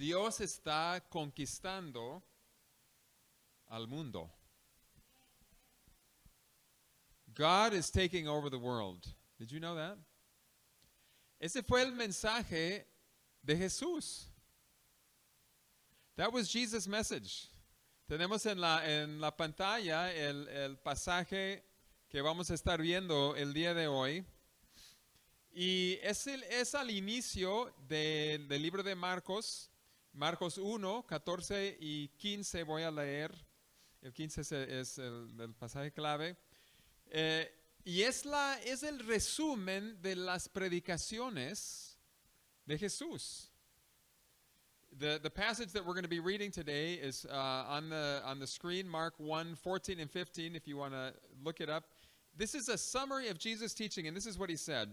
Dios está conquistando al mundo. God is taking over the world. Did you know that? Ese fue el mensaje de Jesús. That was Jesus' message. Tenemos en la pantalla el pasaje que vamos a estar viendo el día de hoy. Y es al inicio del libro de Marcos, Marcos 1, 14 y 15 voy a leer. El 15 es el pasaje clave. Y es el resumen de las predicaciones de Jesús. The passage that we're going to be reading today is on the screen, Mark 1, 14 and 15, if you want to look it up. This is a summary of Jesus' teaching, and this is what he said.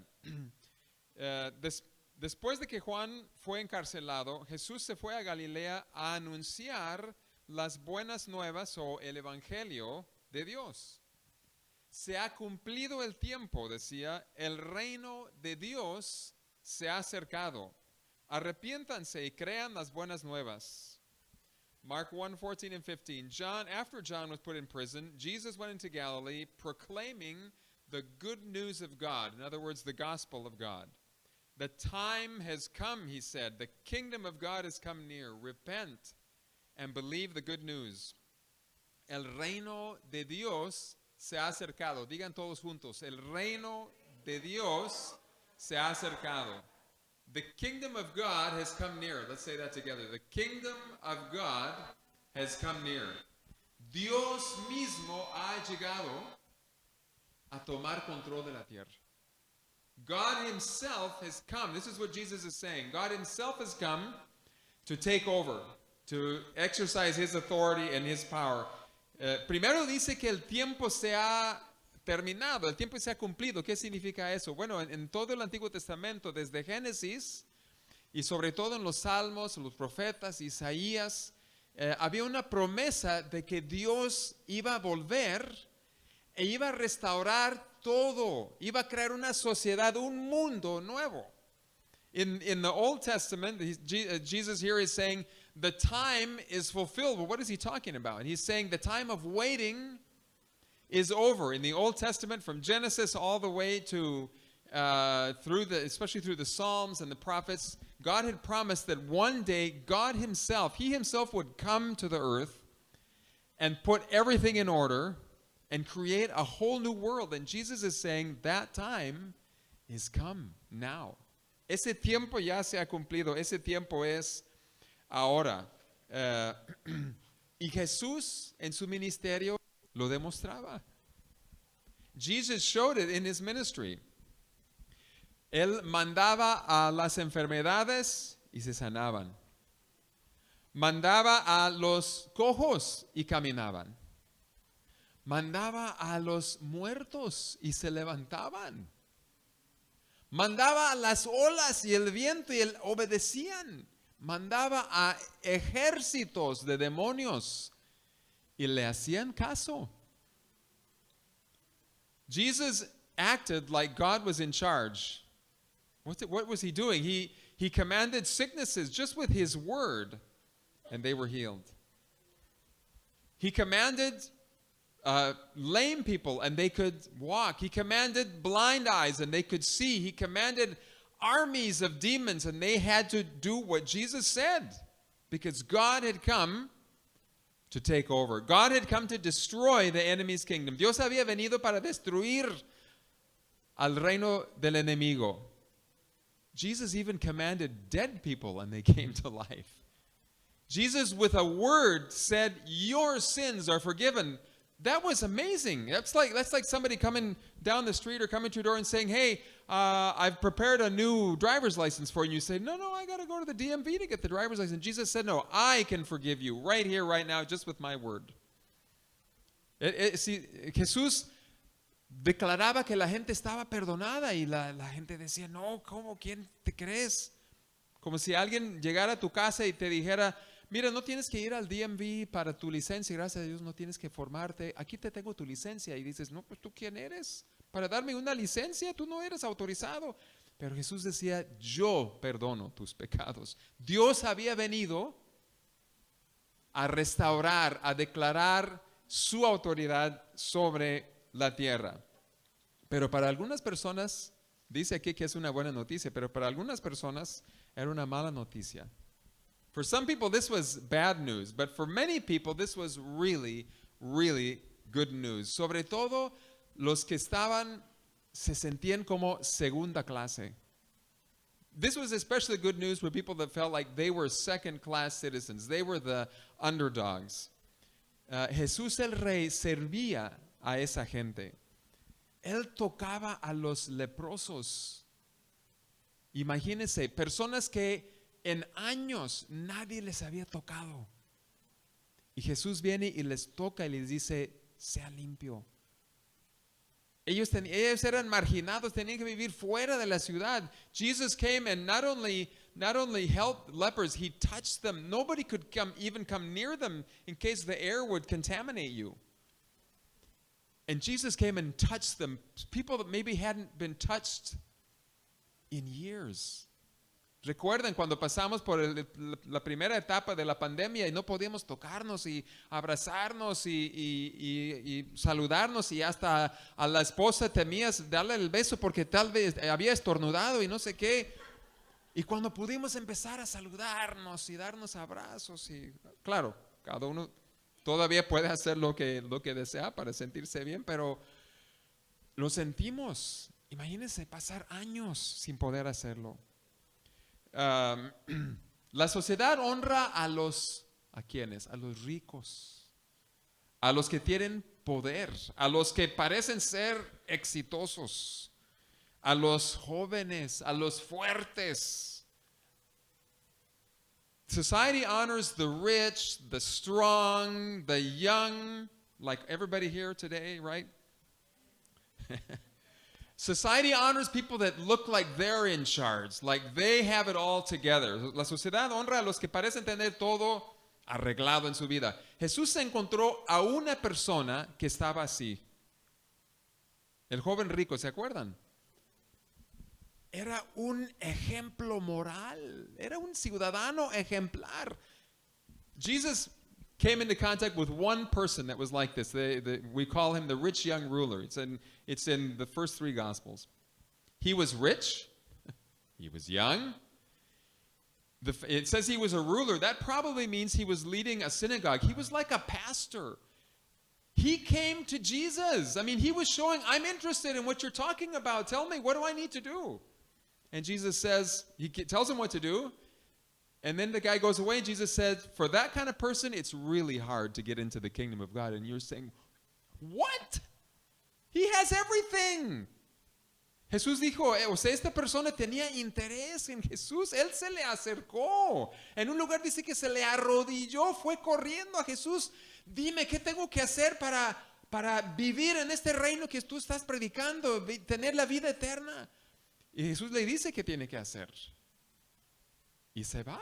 Después de que Juan fue encarcelado, Jesús se fue a Galilea a anunciar las buenas nuevas o el evangelio de Dios. Se ha cumplido el tiempo, decía, el reino de Dios se ha acercado. Arrepiéntanse y crean las buenas nuevas. Mark 1, 14 and 15. After John was put in prison, Jesus went into Galilee proclaiming the good news of God. In other words, the gospel of God. The time has come, he said. The kingdom of God has come near. Repent and believe the good news. El reino de Dios se ha acercado. Digan todos juntos. El reino de Dios se ha acercado. The kingdom of God has come near. Let's say that together. The kingdom of God has come near. Dios mismo ha llegado a tomar control de la tierra. God himself has come. This is what Jesus is saying. God himself has come to take over, to exercise his authority and his power. Primero dice que el tiempo se ha terminado, el tiempo se ha cumplido. ¿Qué significa eso? Bueno, en todo el Antiguo Testamento, desde Génesis y sobre todo en los Salmos, los profetas, Isaías, había una promesa de que Dios iba a volver e iba a restaurar todo, iba a crear una sociedad, un mundo nuevo. In the Old Testament, Jesus here is saying the time is fulfilled. Well, what is he talking about? He's saying the time of waiting is over. In the Old Testament, from Genesis all the way to especially through the Psalms and the prophets, God had promised that one day God himself, he himself would come to the earth and put everything in order and create a whole new world. And Jesus is saying that time is come now. Ese tiempo ya se ha cumplido. Ese tiempo es ahora. Y Jesús en su ministerio lo demostraba. Jesus showed it in his ministry. Él mandaba a las enfermedades y se sanaban. Mandaba a los cojos y caminaban. Mandaba a los muertos y se levantaban. Mandaba a las olas y el viento y obedecían. Mandaba a ejércitos de demonios y le hacían caso. Jesus acted like God was in charge. What was he doing? He commanded sicknesses just with his word, and they were healed. He commanded lame people, and they could walk. He commanded blind eyes, and they could see. He commanded armies of demons, and they had to do what Jesus said, because God had come to take over. God had come to destroy the enemy's kingdom. Dios había venido para destruir al reino del enemigo. Jesus even commanded dead people and they came to life. Jesus with a word said, your sins are forgiven. That was amazing. That's like somebody coming down the street or coming to your door and saying, hey, I've prepared a new driver's license for you. You say, no, I got to go to the DMV to get the driver's license. Jesus said, no, I can forgive you right here, right now, just with my word. Jesús declaraba que la gente estaba perdonada y la gente decía, no, ¿cómo? ¿Quién te crees? Como si alguien llegara a tu casa y te dijera, mira, no tienes que ir al DMV para tu licencia, gracias a Dios no tienes que formarte, aquí te tengo tu licencia. Y dices, no, pues ¿tú quién eres? Para darme una licencia, tú no eres autorizado. Pero Jesús decía, yo perdono tus pecados. Dios había venido a restaurar, a declarar su autoridad sobre la tierra. Pero para algunas personas, dice aquí que es una buena noticia, pero para algunas personas era una mala noticia. For some people this was bad news, but for many people this was really, really good news. Sobre todo los que se sentían como segunda clase. This was especially good news for people that felt like they were second-class citizens. They were the underdogs. Jesús el Rey servía a esa gente. Él tocaba a los leprosos. Imagínense, personas que en años nadie les había tocado. Y Jesús viene y les toca y les dice, sea limpio. Ellos eran marginados, tenían que vivir fuera de la ciudad. Jesus came and not only helped lepers, he touched them. Nobody could even come near them in case the air would contaminate you. And Jesus came and touched them, people that maybe hadn't been touched in years. Recuerden cuando pasamos por la primera etapa de la pandemia y no podíamos tocarnos y abrazarnos y saludarnos, y hasta a la esposa temías darle el beso porque tal vez había estornudado y no sé qué. Y cuando pudimos empezar a saludarnos y darnos abrazos, y claro, cada uno todavía puede hacer lo que desea para sentirse bien, pero lo sentimos. Imagínense pasar años sin poder hacerlo. La sociedad honra ¿a quiénes? A los ricos, a los que tienen poder, a los que parecen ser exitosos, a los jóvenes, a los fuertes. Society honors the rich, the strong, the young, like everybody here today, right? Society honors people that look like they're in charge, like they have it all together. La sociedad honra a los que parecen tener todo arreglado en su vida. Jesús se encontró a una persona que estaba así. El joven rico, ¿se acuerdan? Era un ejemplo moral, era un ciudadano ejemplar. Jesus came into contact with one person that was like this. We call him the rich young ruler. It's in the first three Gospels. He was rich. He was young. It says he was a ruler. That probably means he was leading a synagogue. He was like a pastor. He came to Jesus. I mean, he was showing, I'm interested in what you're talking about. Tell me, what do I need to do? And Jesus says, he tells him what to do. And then the guy goes away. Jesus said, for that kind of person, it's really hard to get into the kingdom of God. And you're saying, what? He has everything. Jesús dijo, o sea, esta persona tenía interés en Jesús. Él se le acercó. En un lugar dice que se le arrodilló, fue corriendo a Jesús. Dime, ¿qué tengo que hacer para vivir en este reino que tú estás predicando, tener la vida eterna? Y Jesús le dice qué tiene que hacer. Y se va.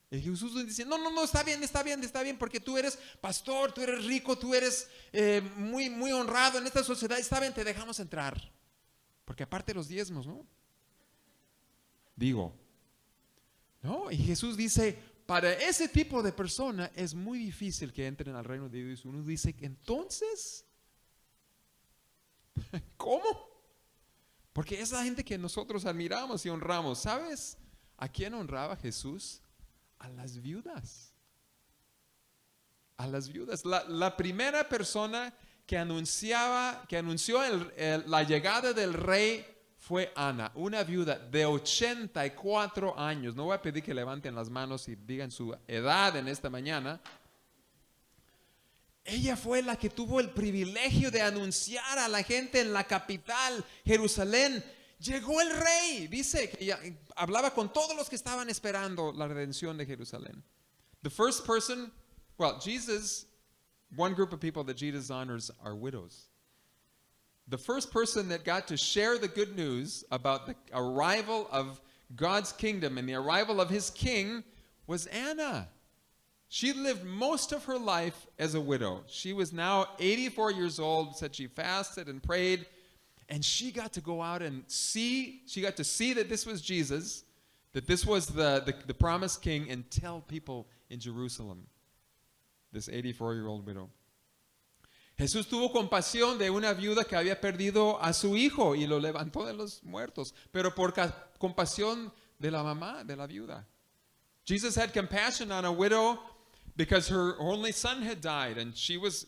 Y Jesús le dice, no, está bien, porque tú eres pastor, tú eres rico, tú eres muy, muy honrado en esta sociedad. Está bien, te dejamos entrar. Porque aparte los diezmos, ¿no? Digo, ¿no? Y Jesús dice, para ese tipo de persona es muy difícil que entren al reino de Dios. Uno dice, entonces, ¿cómo? Porque es la gente que nosotros admiramos y honramos. ¿Sabes a quién honraba Jesús? A las viudas. A las viudas. La primera persona que anunció la llegada del rey fue Ana, una viuda de 84 años. No voy a pedir que levanten las manos y digan su edad en esta mañana. Ella fue la que tuvo el privilegio de anunciar a la gente en la capital, Jerusalén. Llegó el rey. Dice que ella hablaba con todos los que estaban esperando la redención de Jerusalén. The first person, Jesus, one group of people that Jesus honors are widows. The first person that got to share the good news about the arrival of God's kingdom and the arrival of his king was Anna. She lived most of her life as a widow. She was now 84 years old, said she fasted and prayed. And she got to go out and see that this was Jesus, that this was the promised king, and tell people in Jerusalem, this 84-year-old widow. Jesús tuvo compasión de una viuda que había perdido a su hijo y lo levantó de los muertos, pero por compasión de la mamá, de la viuda. Jesus had compassion on a widow because her only son had died, and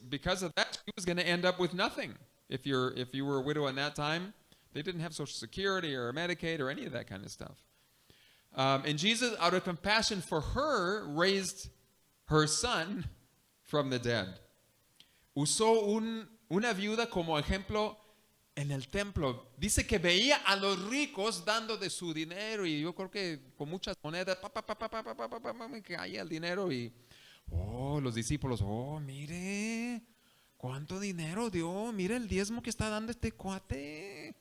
because of that, she was going to end up with nothing. If you were a widow in that time, they didn't have Social Security or Medicaid or any of that kind of stuff. And Jesus, out of compassion for her, raised her son from the dead. Usó una viuda como ejemplo en el templo. Dice que veía a los ricos dando de su dinero, y yo creo que con muchas monedas que caía el dinero, y los discípulos, mire cuánto dinero dio, mire el diezmo que está dando este cuate.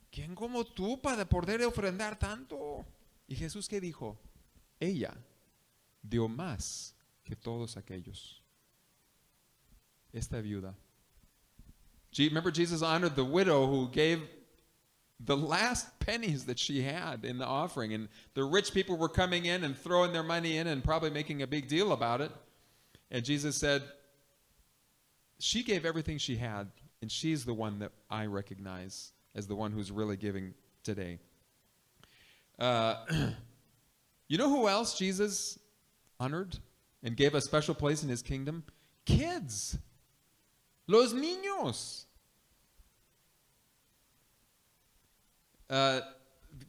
¿Quién como tú para poder ofrendar tanto? Y Jesús, ¿qué dijo? Ella dio más que todos aquellos. Esta viuda. Remember, Jesus honored the widow who gave the last pennies that she had in the offering, and the rich people were coming in and throwing their money in and probably making a big deal about it. And Jesus said, she gave everything she had, and she's the one that I recognize as the one who's really giving today. You know who else Jesus honored and gave a special place in his kingdom? Kids. Los niños.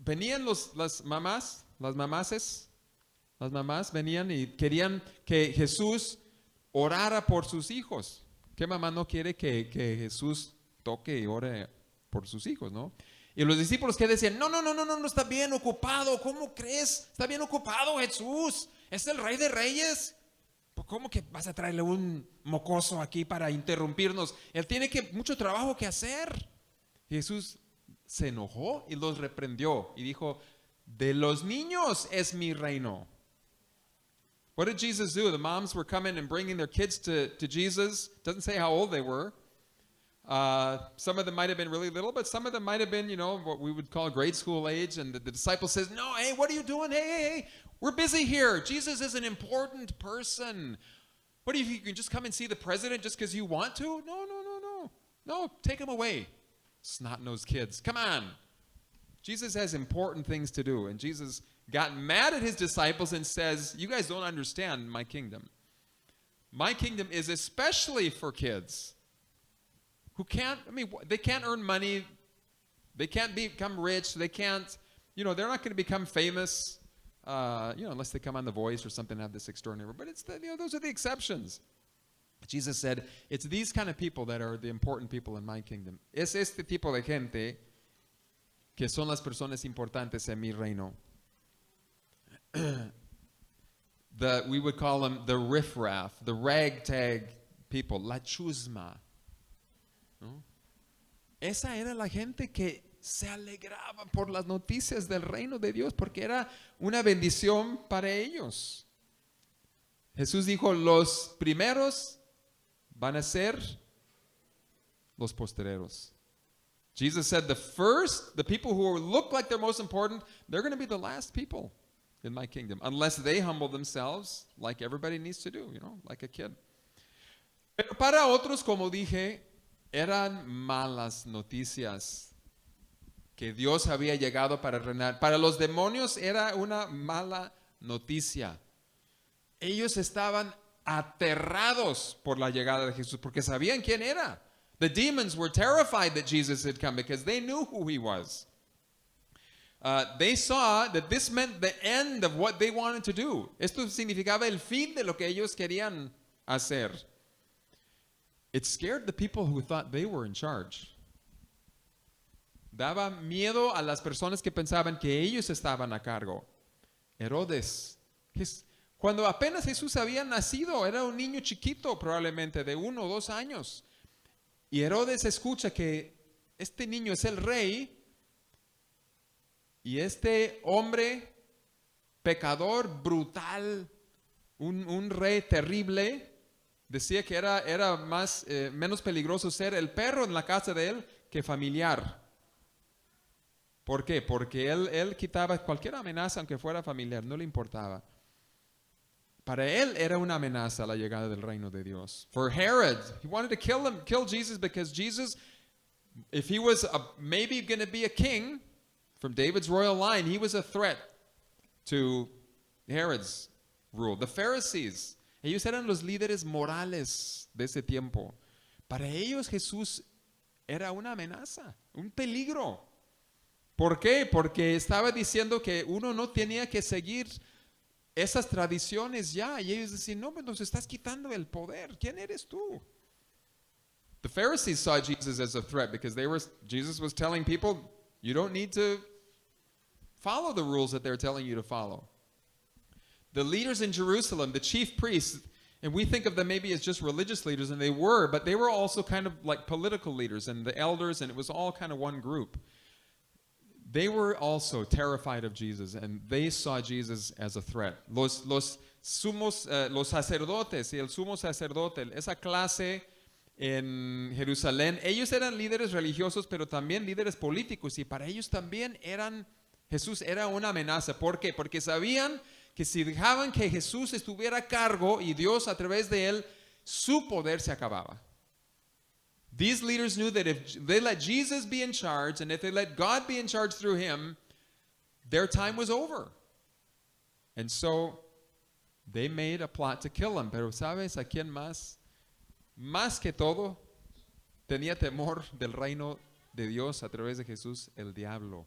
Venían las mamás venían y querían que Jesús orara por sus hijos. ¿Qué mamá no quiere que Jesús toque y ore por sus hijos, no? Y los discípulos que decían, no, está bien ocupado. ¿Cómo crees? Está bien ocupado Jesús. Es el Rey de Reyes. ¿Cómo que vas a traerle un mocoso aquí para interrumpirnos? Él tiene mucho trabajo que hacer. Jesús se enojó y los reprendió y dijo, de los niños es mi reino. What did Jesus do? The moms were coming and bringing their kids to Jesus. Doesn't say how old they were. Some of them might have been really little, but some of them might have been, what we would call grade school age. And the disciple says, no, hey, what are you doing? Hey, we're busy here. Jesus is an important person. What if you can just come and see the president just because you want to? No, take him away. Snot-nosed kids. Come on. Jesus has important things to do. And Jesus got mad at his disciples and says, you guys don't understand my kingdom. My kingdom is especially for kids who they can't earn money. They can't become rich. They can't, they're not going to become famous, unless they come on The Voice or something and have this extraordinary. But it's those are the exceptions. Jesus said, it's these kind of people that are the important people in my kingdom. Es este tipo de gente que son las personas importantes en mi reino. We would call them the riffraff, the ragtag people, la chusma. ¿No? Esa era la gente que se alegraba por las noticias del reino de Dios, porque era una bendición para ellos. Jesús dijo, los primeros van a ser los postreros. Jesus said the people who look like they're most important, they're going to be the last people in my kingdom, unless they humble themselves like everybody needs to do, like a kid. Pero para otros, como dije, eran malas noticias que Dios había llegado para reinar. Para los demonios era una mala noticia. Ellos estaban aterrados por la llegada de Jesús porque sabían quién era. The demons were terrified that Jesus had come because they knew who he was. They saw that this meant the end of what they wanted to do. Esto significaba el fin de lo que ellos querían hacer. It scared the people who thought they were in charge. Daba miedo a las personas que pensaban que ellos estaban a cargo. Herodes, cuando apenas Jesús había nacido, era un niño chiquito, probablemente de 1 o 2 años. Y Herodes escucha que este niño es el rey, y este hombre pecador, brutal, un rey terrible, decía que era menos peligroso ser el perro en la casa de él que familiar. ¿Por qué? Porque él quitaba cualquier amenaza, aunque fuera familiar, no le importaba. Para él era una amenaza la llegada del reino de Dios. For Herod, he wanted to kill Jesus, because Jesus, if he was maybe going to be a king from David's royal line, he was a threat to Herod's rule. The Pharisees, ellos eran los líderes morales de ese tiempo. Para ellos Jesús era una amenaza, un peligro. ¿Por qué? Porque estaba diciendo que uno no tenía que seguir esas tradiciones ya. Y ellos decían, no, pues nos estás quitando el poder. ¿Quién eres tú? The Pharisees saw Jesus as a threat because Jesus was telling people, you don't need to follow the rules that they're telling you to follow. The leaders in Jerusalem, the chief priests, and we think of them maybe as just religious leaders, and they were, but they were also kind of like political leaders, and the elders, and it was all kind of one group. They were also terrified of Jesus, and they saw Jesus as a threat. Los sacerdotes y el sumo sacerdote, esa clase en Jerusalén, ellos eran líderes religiosos, pero también líderes políticos, y para ellos también Jesús era una amenaza. ¿Por qué? Porque sabían que si dejaban que Jesús estuviera a cargo y Dios a través de él, su poder se acababa. These leaders knew that if they let Jesus be in charge, and if they let God be in charge through him, their time was over. And so they made a plot to kill him. Pero ¿sabes a quién más? Más que todo, tenía temor del reino de Dios a través de Jesús, el diablo.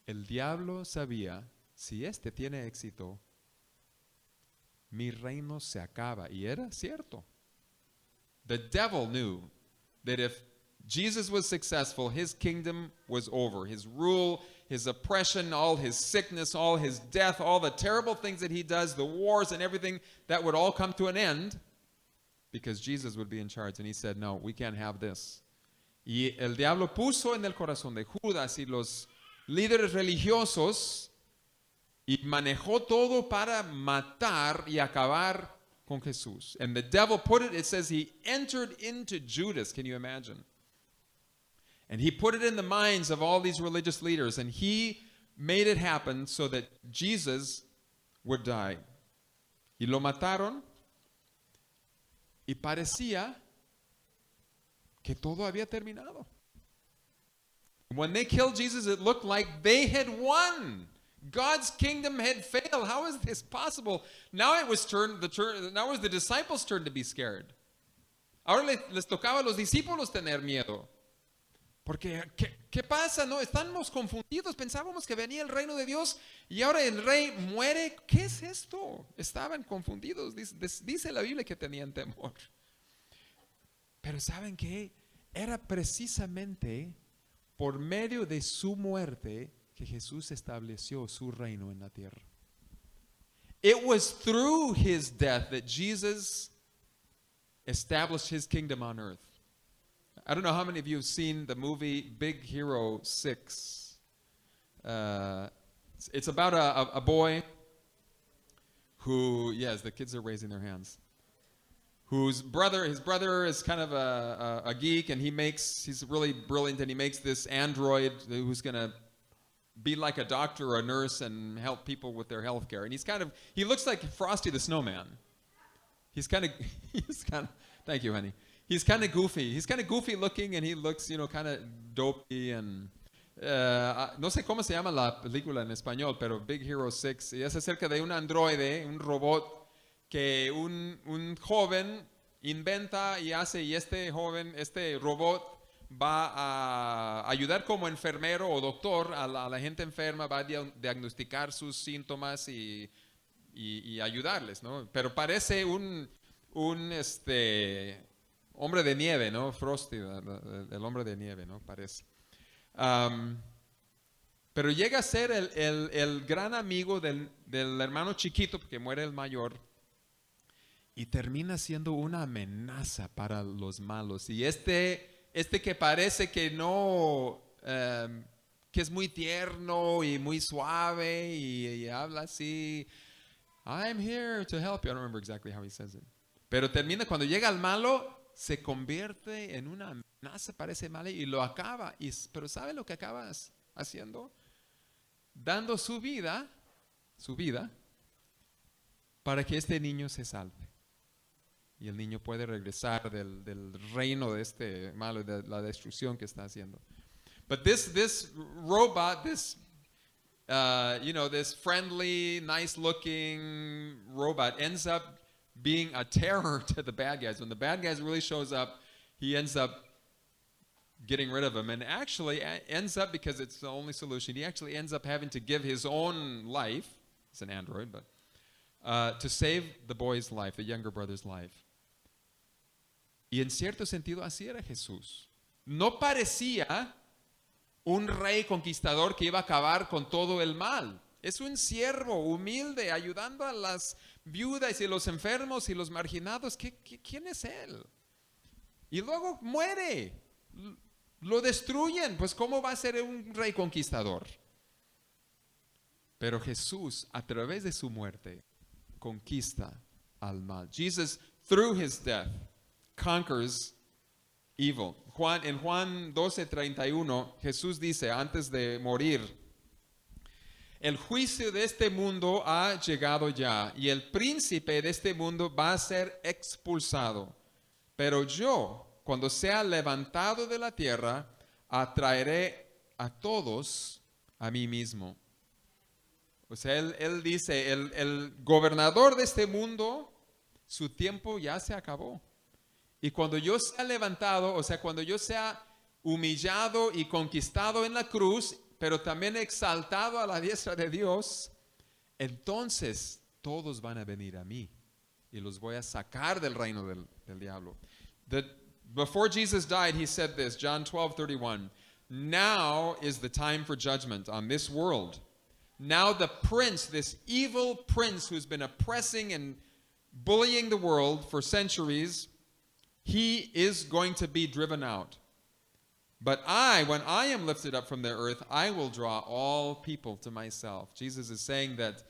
El diablo sabía, si este tiene éxito, mi reino se acaba. Y era cierto. The devil knew that if Jesus was successful, his kingdom was over. His rule, his oppression, all his sickness, all his death, all the terrible things that he does, the wars and everything, that would all come to an end because Jesus would be in charge. And he said, no, we can't have this. Y el diablo puso en el corazón de Judas y los líderes religiosos y manejó todo para matar y acabar con Jesús. And the devil put it says he entered into Judas. Can you imagine? And he put it in the minds of all these religious leaders, and he made it happen so that Jesus would die. Y lo mataron, y parecía que todo había terminado. When they killed Jesus, it looked like they had won. God's kingdom had failed. How is this possible? Now it was now it was the disciples' turn to be scared. Ahora les tocaba a los discípulos tener miedo. Porque, ¿qué pasa? No, estamos confundidos. Pensábamos que venía el reino de Dios y ahora el rey muere. ¿Qué es esto? Estaban confundidos. Dice la Biblia que tenían temor. Pero ¿saben qué? Era precisamente por medio de su muerte que Jesús estableció su reino en la tierra. It was through his death that Jesus established his kingdom on earth. I don't know how many of you have seen the movie Big Hero 6. It's about a boy who, yes, the kids are raising their hands, his brother is kind of a geek, and he's really brilliant, and he makes this android who's going to be like a doctor or a nurse and help people with their health care. And he looks like Frosty the Snowman. He's kind of, thank you, honey. He's kind of goofy. He's kind of goofy looking, and he looks, kind of dopey. And no sé cómo se llama la película en español, pero Big Hero 6. Y es acerca de un androide, un robot que un joven inventa y hace. Y este robot va a ayudar como enfermero o doctor a la gente enferma, va a diagnosticar sus síntomas y ayudarles, ¿no? Pero parece un hombre de nieve, ¿no? Frosty, el hombre de nieve, ¿no? Parece. Pero llega a ser el gran amigo del hermano chiquito, porque muere el mayor, y termina siendo una amenaza para los malos. Y este que parece que no, que es muy tierno y muy suave y habla así, I'm here to help you. I don't remember exactly how he says it. Pero termina, cuando llega al malo, se convierte en una amenaza para ese mal y lo acaba. Pero ¿sabe lo que acaba haciendo? Dando su vida para que este niño se salve. Y el niño puede regresar del reino de este malo, de la destrucción que está haciendo. But this robot, this friendly, nice-looking robot ends up being a terror to the bad guys. When the bad guys really shows up, he ends up getting rid of him, and actually ends up, because it's the only solution, he actually ends up having to give his own life. It's an android, but to save the boy's life, the younger brother's life. Y en cierto sentido así era Jesús. No parecía un rey conquistador que iba a acabar con todo el mal. Es un siervo humilde ayudando a las viudas y los enfermos y los marginados. ¿Quién es él? Y luego muere. Lo destruyen. Pues ¿cómo va a ser un rey conquistador? Pero Jesús, a través de su muerte, conquista al mal. Jesus, through his death, conquers evil. En Juan 12:31, Jesús dice, antes de morir, el juicio de este mundo ha llegado ya, y el príncipe de este mundo va a ser expulsado. Pero yo, cuando sea levantado de la tierra, atraeré a todos a mí mismo. O sea, él dice, el gobernador de este mundo, su tiempo ya se acabó. Y cuando yo sea levantado, o sea, cuando yo sea humillado y conquistado en la cruz, pero también exaltado a la diestra de Dios, entonces todos van a venir a mí y los voy a sacar del reino del diablo. Before Jesus died, he said this, John 12:31, now is the time for judgment on this world. Now the prince, this evil prince who's been oppressing and bullying the world for centuries, he is going to be driven out. But when I am lifted up from the earth, I will draw all people to myself. Jesus is saying that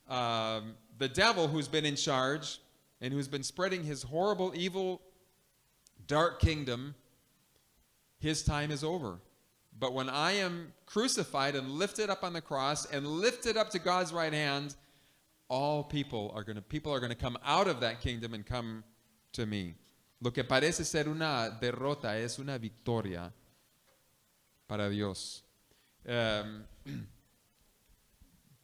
the devil who's been in charge and who's been spreading his horrible, evil, dark kingdom, his time is over. But when I am crucified and lifted up on the cross and lifted up to God's right hand, all people are going to come out of that kingdom and come to me. Lo que parece ser una derrota es una victoria para Dios.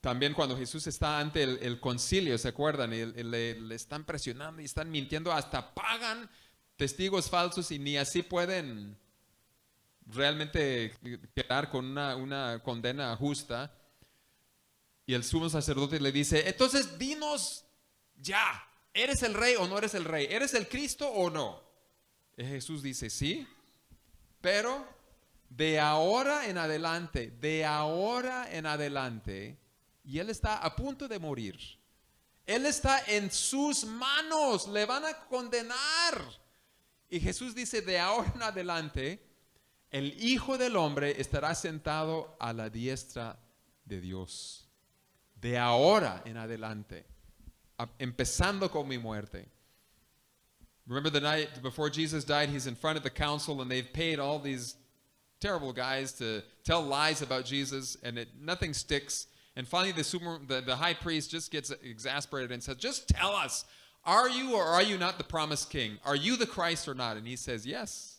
También cuando Jesús está ante el concilio, ¿se acuerdan? Le están presionando y están mintiendo, hasta pagan testigos falsos y ni así pueden realmente quedar con una condena justa. Y el sumo sacerdote le dice, entonces dinos ya, ¿eres el rey o no eres el rey? ¿Eres el Cristo o no? Y Jesús dice, sí, pero de ahora en adelante, y él está a punto de morir. Él está en sus manos, le van a condenar. Y Jesús dice, de ahora en adelante, el Hijo del Hombre estará sentado a la diestra de Dios. De ahora en adelante, empezando con mi muerte. Remember the night before Jesus died, he's in front of the council and they've paid all these terrible guys to tell lies about Jesus, and nothing sticks. And finally the high priest just gets exasperated and says, just tell us, are you or are you not the promised king? Are you the Christ or not? And he says, yes.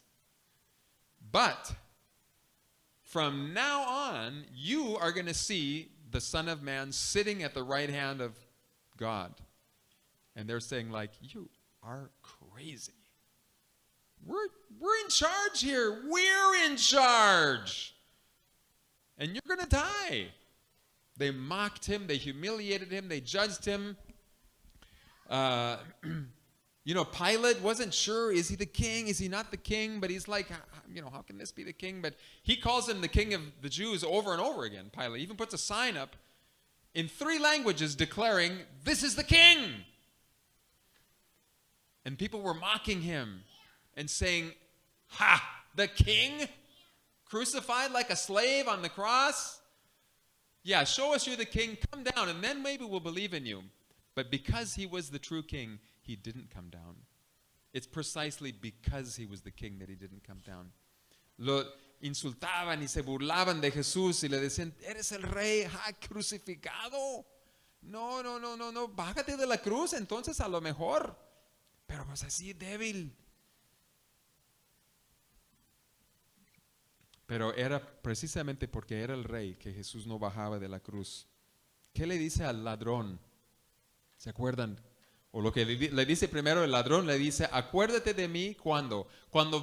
But from now on, you are going to see the Son of Man sitting at the right hand of God. And they're saying, like, you are crazy. We're in charge here. We're in charge. And you're going to die. They mocked him. They humiliated him. They judged him. Pilate wasn't sure, is he the king? Is he not the king? But he's like, how can this be the king? But he calls him the king of the Jews over and over again. Pilate even puts a sign up in 3 languages declaring, this is the king. And people were mocking him and saying, ha, the king? Crucified like a slave on the cross? Yeah, show us you're the king, come down, and then maybe we'll believe in you. But because he was the true king, he didn't come down. It's precisely because he was the king that he didn't come down. Lo insultaban y se burlaban de Jesús y le decían, eres el rey, crucificado. No, no, no, no, no, bájate de la cruz, entonces a lo mejor. Pero pues así débil. Pero era precisamente porque era el rey que Jesús no bajaba de la cruz. ¿Qué le dice al ladrón? ¿Se acuerdan? O lo que le dice primero el ladrón, le dice, acuérdate de mí cuando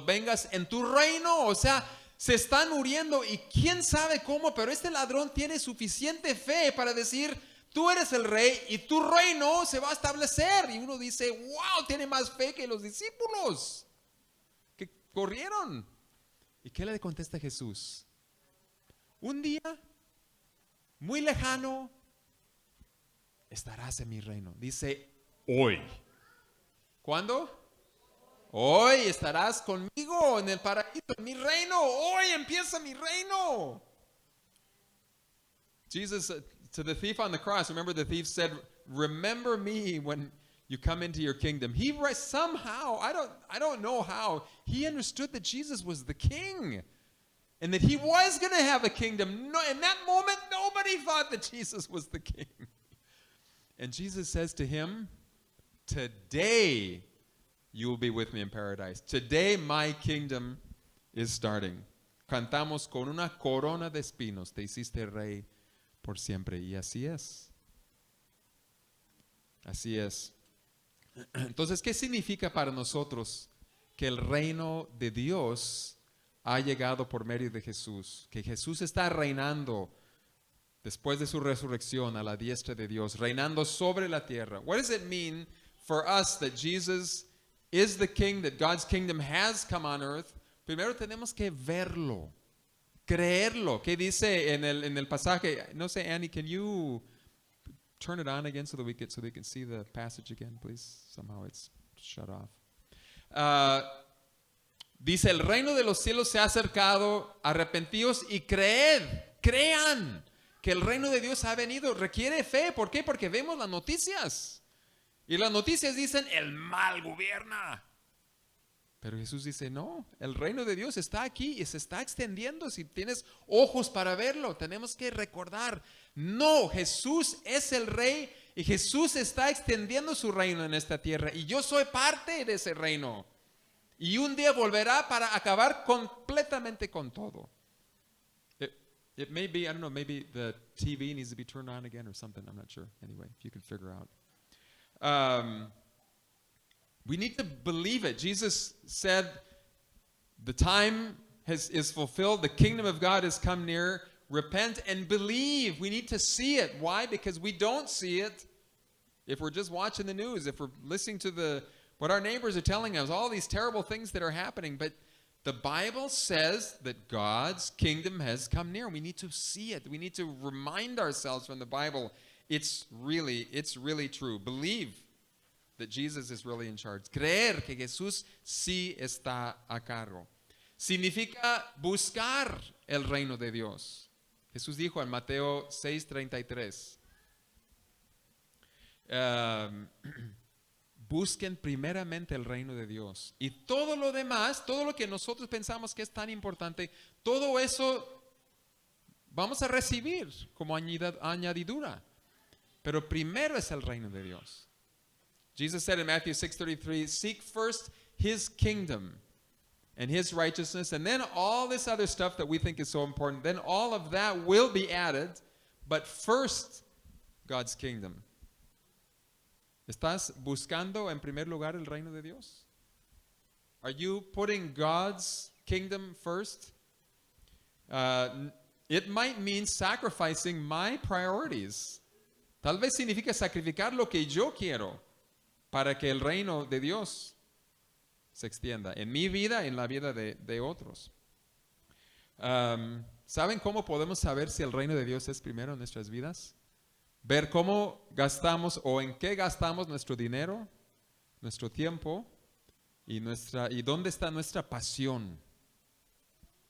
vengas en tu reino. O sea, se están muriendo y quién sabe cómo, pero este ladrón tiene suficiente fe para decir, tú eres el rey y tu reino se va a establecer. Y uno dice, wow, tiene más fe que los discípulos que corrieron. ¿Y qué le contesta Jesús? Un día, muy lejano, estarás en mi reino. Dice, hoy. ¿Cuándo? Hoy estarás conmigo en el paraíso, en mi reino. Hoy empieza mi reino. Jesus, to the thief on the cross, remember the thief said, remember me when you come into your kingdom. He somehow, I don't know how, he understood that Jesus was the king. And that he was going to have a kingdom. No, in that moment, nobody thought that Jesus was the king. And Jesus says to him, today you will be with me in paradise. Today my kingdom is starting. Cantamos con una corona de espinos, te hiciste rey por siempre. Y así es. Así es. Entonces, ¿qué significa para nosotros que el reino de Dios ha llegado por medio de Jesús? Que Jesús está reinando después de su resurrección a la diestra de Dios, reinando sobre la tierra. What does it mean for us that Jesus is the king, that God's kingdom has come on earth? Primero tenemos que verlo, creerlo. ¿Qué dice en el pasaje? No sé, Annie, can you turn it on again so they can see the passage again, please? Somehow it's shut off. Dice, el reino de los cielos se ha acercado, arrepentíos y crean que el reino de Dios ha venido. Requiere fe. ¿Por qué? Porque vemos las noticias. Y las noticias dicen, el mal gobierna. Pero Jesús dice, no, el reino de Dios está aquí y se está extendiendo. Si tienes ojos para verlo, tenemos que recordar, no, Jesús es el rey y Jesús está extendiendo su reino en esta tierra. Y yo soy parte de ese reino. Y un día volverá para acabar completamente con todo. It may be, I don't know, maybe the TV needs to be turned on again or something. I'm not sure. Anyway, if you can figure out. We need to believe it. Jesus said, the time is fulfilled. The kingdom of God has come near. Repent and believe. We need to see it. Why? Because we don't see it if we're just watching the news, if we're listening to what our neighbors are telling us, all these terrible things that are happening. But the Bible says that God's kingdom has come near. We need to see it. We need to remind ourselves from the Bible, it's really true. Believe that Jesus is really in charge. Creer que Jesús sí está a cargo. Significa buscar el reino de Dios. Jesús dijo en Mateo 6:33, busquen primeramente el reino de Dios. Y todo lo demás, todo lo que nosotros pensamos que es tan importante, todo eso vamos a recibir como añadidura. Pero primero es el reino de Dios. Jesus said in Matthew 6:33, seek first his kingdom and his righteousness, and then all this other stuff that we think is so important, then all of that will be added, but first, God's kingdom. ¿Estás buscando en primer lugar el reino de Dios? Are you putting God's kingdom first? It might mean sacrificing my priorities. Tal vez significa sacrificar lo que yo quiero para que el reino de Dios se extienda en mi vida, en la vida de otros. ¿Saben cómo podemos saber si el reino de Dios es primero en nuestras vidas? Ver cómo gastamos o en qué gastamos nuestro dinero, nuestro tiempo y dónde está nuestra pasión.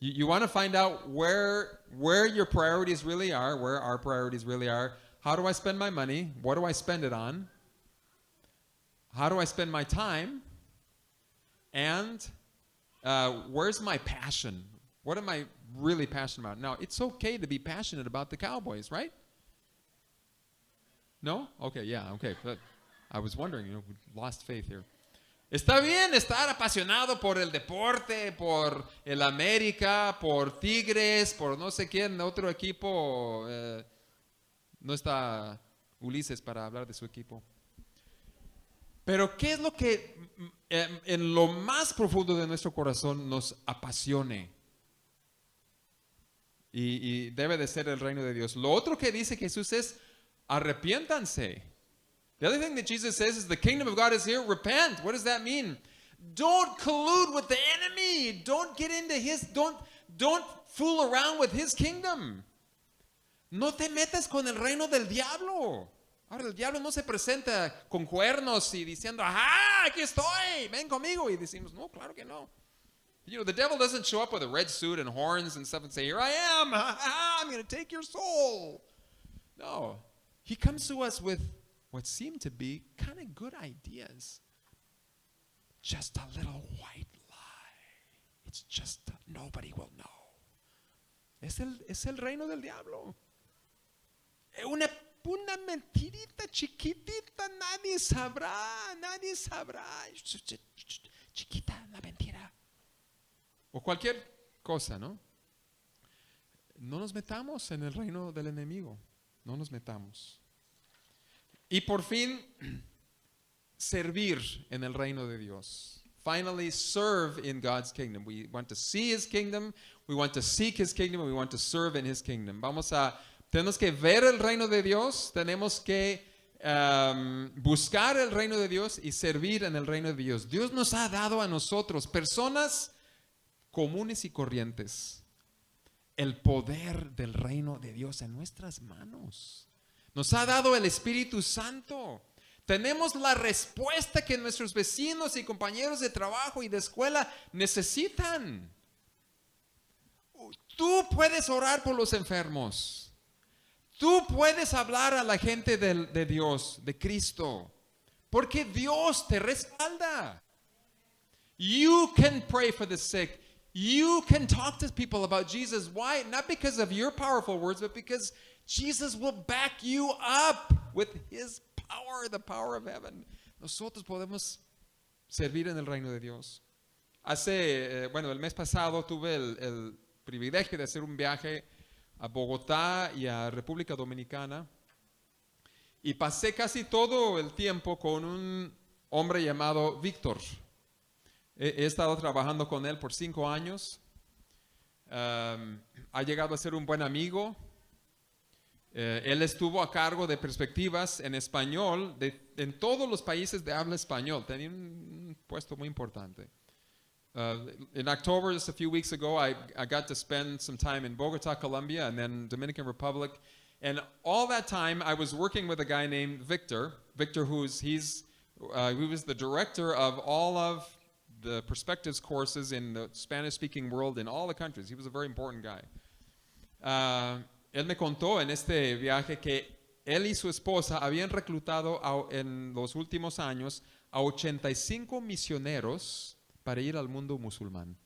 You want to find out where your priorities really are, where our priorities really are. How do I spend my money? What do I spend it on? How do I spend my time? And where's my passion? What am I really passionate about? Now, it's okay to be passionate about the Cowboys, right? No? Okay, yeah, okay. But I was wondering, we lost faith here. Está bien estar apasionado por el deporte, por el América, por Tigres, por no sé quién, otro equipo. No está Ulises para hablar de su equipo. Pero ¿qué es lo que en lo más profundo de nuestro corazón nos apasione? Y debe de ser el reino de Dios. Lo otro que dice Jesús es, arrepiéntanse. The other thing that Jesus says is the kingdom of God is here, repent. What does that mean? Don't collude with the enemy. Don't get into don't fool around with his kingdom. No te metas con el reino del diablo. Ahora el diablo no se presenta con cuernos y diciendo, ajá, aquí estoy, ven conmigo. Y decimos, no, claro que no. The devil doesn't show up with a red suit and horns and stuff and say, here I am, I'm going to take your soul. No, he comes to us with what seem to be kind of good ideas. Just a little white lie. It's just, nobody will know. Es el reino del diablo. Una mentirita chiquitita, nadie sabrá. Chiquita la mentira. O cualquier cosa, ¿no? No nos metamos en el reino del enemigo. No nos metamos. Y por fin, servir en el reino de Dios. Finally, serve in God's kingdom. We want to see His kingdom, we want to seek His kingdom, and we want to serve in His kingdom. Tenemos que ver el reino de Dios, tenemos que buscar el reino de Dios y servir en el reino de Dios. Dios nos ha dado a nosotros, personas comunes y corrientes, el poder del reino de Dios en nuestras manos. Nos ha dado el Espíritu Santo. Tenemos la respuesta que nuestros vecinos y compañeros de trabajo y de escuela necesitan. Tú puedes orar por los enfermos. Tú puedes hablar a la gente de Dios, de Cristo, porque Dios te respalda. You can pray for the sick. You can talk to people about Jesus. Why? Not because of your powerful words, but because Jesus will back you up with His power, the power of heaven. Nosotros podemos servir en el reino de Dios. El mes pasado tuve el privilegio de hacer un viaje a Bogotá y a República Dominicana y pasé casi todo el tiempo con un hombre llamado Víctor. He estado trabajando con él por 5 años. Ha llegado a ser un buen amigo. Él estuvo a cargo de perspectivas en español en todos los países de habla español. Tenía un puesto muy importante. In October, just a few weeks ago, I got to spend some time in Bogota, Colombia, and then Dominican Republic. And all that time, I was working with a guy named Victor. Victor, he was the director of all of the perspectives courses in the Spanish-speaking world in all the countries. He was a very important guy. Él me contó en este viaje que él y su esposa habían reclutado en los últimos años a 85 misioneros para ir al mundo musulmán.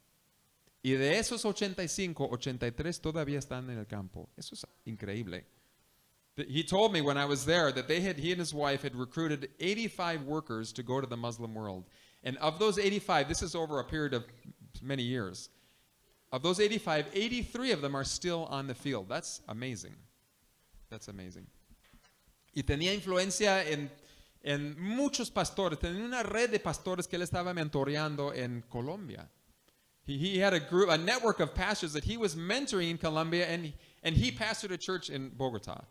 Y de esos 85, 83 todavía están en el campo. Eso es increíble. He told me when I was there that he and his wife had recruited 85 workers to go to the Muslim world. And of those 85, this is over a period of many years. Of those 85, 83 of them are still on the field. That's amazing. That's amazing. Y tenía influencia en muchos pastores. Tenía una red de pastores que él estaba mentoreando en Colombia. He had a network of pastors that he was mentoring in Colombia, and he pastored a church in Bogotá.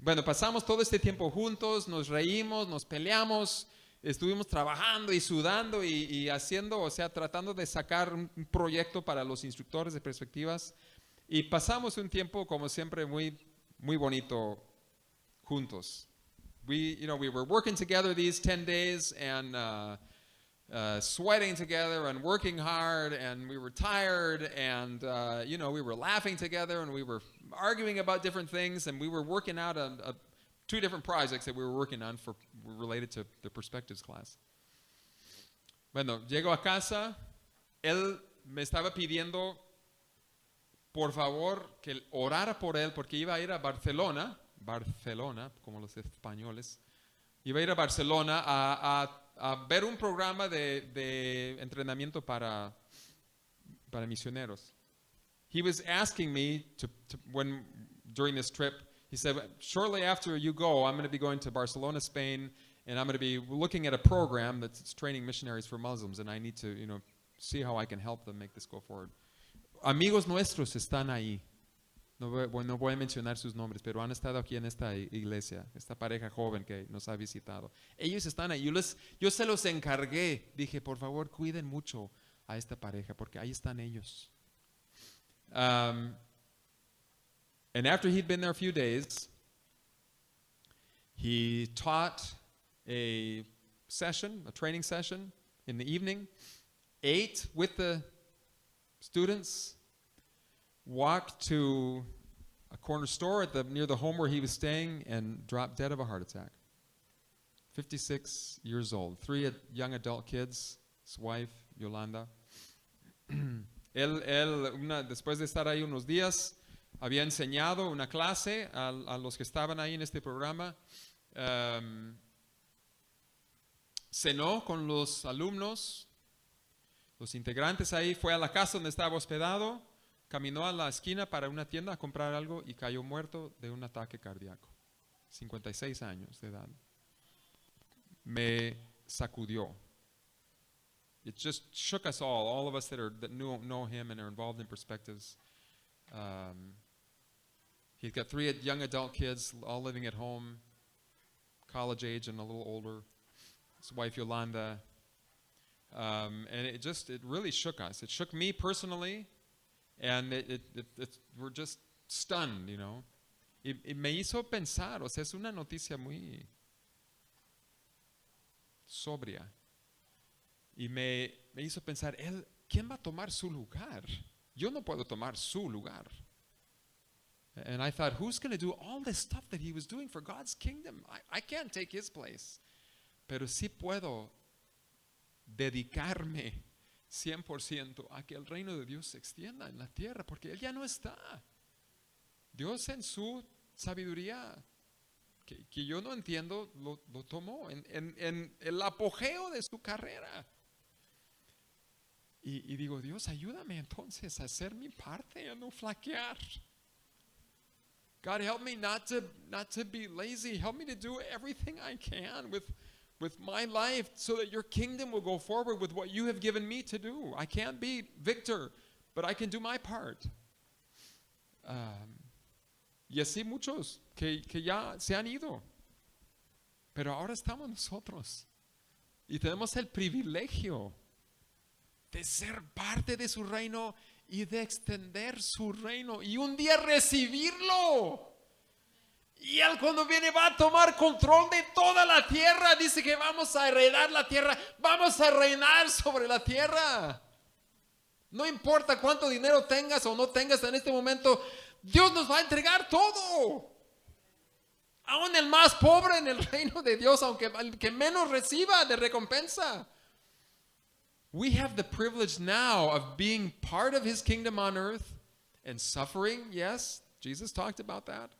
Bueno, pasamos todo este tiempo juntos, nos reímos, nos peleamos, estuvimos trabajando y sudando y haciendo, o sea, tratando de sacar un proyecto para los instructores de perspectivas. Y pasamos un tiempo, como siempre, muy, muy bonito juntos. We were working together these 10 days and sweating together and working hard, and we were tired, and we were laughing together, and we were arguing about different things, and we were working out on 2 different projects that we were working on related to the perspectives class. Bueno, llego a casa, él me estaba pidiendo, por favor, que orara por él, porque iba a ir a Barcelona, como los españoles, iba a ir a Barcelona a ver un programa de entrenamiento para misioneros. He was asking me during this trip, he said, shortly after you go, I'm going to be going to Barcelona, Spain, and I'm going to be looking at a program that's training missionaries for Muslims, and I need to, see how I can help them make this go forward. Amigos nuestros están ahí. No voy a mencionar sus nombres, pero han estado aquí en esta iglesia, esta pareja joven que nos ha visitado. Ellos están ahí. Yo se los encargué. Dije, por favor, cuiden mucho a esta pareja, porque ahí están ellos. And after he'd been there a few days, he taught a training session in the evening, ate with the students, walked to a corner store near the home where he was staying, and dropped dead of a heart attack. 56 years old, 3 young adult kids, his wife, Yolanda. Después de estar ahí unos días, había enseñado una clase a los que estaban ahí en este programa. Cenó con los alumnos, los integrantes ahí, fue a la casa donde estaba hospedado, caminó a la esquina para una tienda a comprar algo y cayó muerto de un ataque cardíaco. 56 años de edad. Me sacudió. It just shook us all of us that know him and are involved in Perspectives. He's got 3 young adult kids, all living at home, college age and a little older. His wife Yolanda. And it really shook us. It shook me personally, and we're just stunned, Y me hizo pensar, o sea, es una noticia muy sobria. Y me hizo pensar, ¿quién va a tomar su lugar? Yo no puedo tomar su lugar. And I thought, who's going to do all this stuff that he was doing for God's kingdom? I can't take his place. Pero sí puedo dedicarme 100% a que el reino de Dios se extienda en la tierra, porque Él ya no está. Dios en su sabiduría, que yo no entiendo, lo tomó en el apogeo de su carrera. Y digo, Dios, ayúdame entonces a hacer mi parte, a no flaquear. God, help me not to be lazy. Help me to do everything I can with my life so that your kingdom will go forward with what you have given me to do. I can't be Victor, but I can do my part. Y así muchos que ya se han ido. Pero ahora estamos nosotros. Y tenemos el privilegio de ser parte de su reino y de extender su reino y un día recibirlo. Y Él cuando viene va a tomar control de toda la tierra. Dice que vamos a heredar la tierra. Vamos a reinar sobre la tierra. No importa cuánto dinero tengas o no tengas en este momento, Dios nos va a entregar todo. Aún el más pobre en el reino de Dios, aunque el que menos reciba de recompensa. We have the privilege now of being part of His kingdom on earth and suffering. Yes, Jesus talked about that.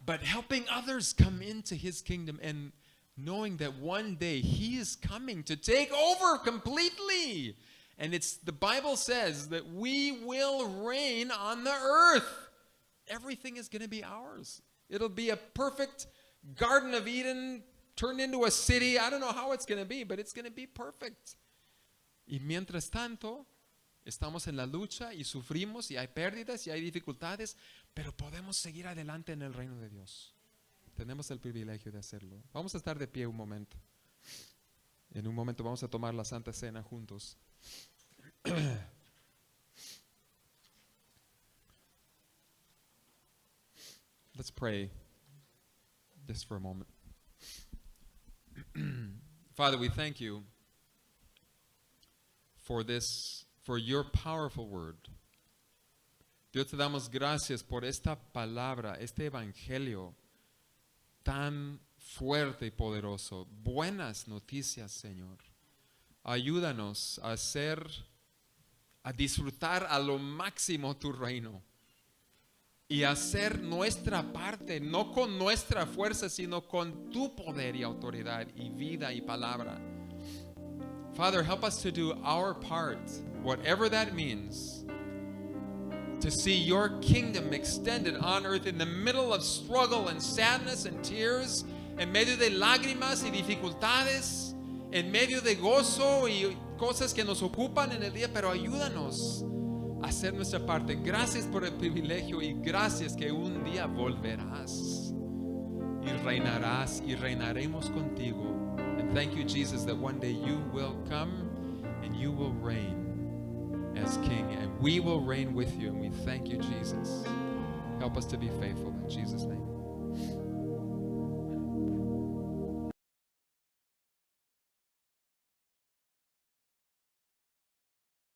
But helping others come into His kingdom and knowing that one day He is coming to take over completely. And the Bible says that we will reign on the earth. Everything is going to be ours. It'll be a perfect Garden of Eden turned into a city. I don't know how it's going to be, but it's going to be perfect. Y mientras tanto, estamos en la lucha y sufrimos y hay pérdidas y hay dificultades, pero podemos seguir adelante en el reino de Dios. Tenemos el privilegio de hacerlo. Vamos a estar de pie un momento. En un momento vamos a tomar la Santa Cena juntos. Let's pray just for a moment. Father, we thank you for your powerful word. Dios, te damos gracias por esta palabra, este evangelio tan fuerte y poderoso. Buenas noticias, Señor. Ayúdanos a disfrutar a lo máximo tu reino y hacer nuestra parte, no con nuestra fuerza, sino con tu poder y autoridad y vida y palabra. Father, help us to do our part, whatever that means, to see your kingdom extended on earth in the middle of struggle and sadness and tears, en medio de lágrimas y dificultades, en medio de gozo y cosas que nos ocupan en el día, pero ayúdanos a hacer nuestra parte. Gracias por el privilegio y gracias que un día volverás y reinarás y reinaremos contigo. And thank you, Jesus, that one day you will come and you will reign as King, and we will reign with you. And we thank you, Jesus. Help us to be faithful in Jesus' name.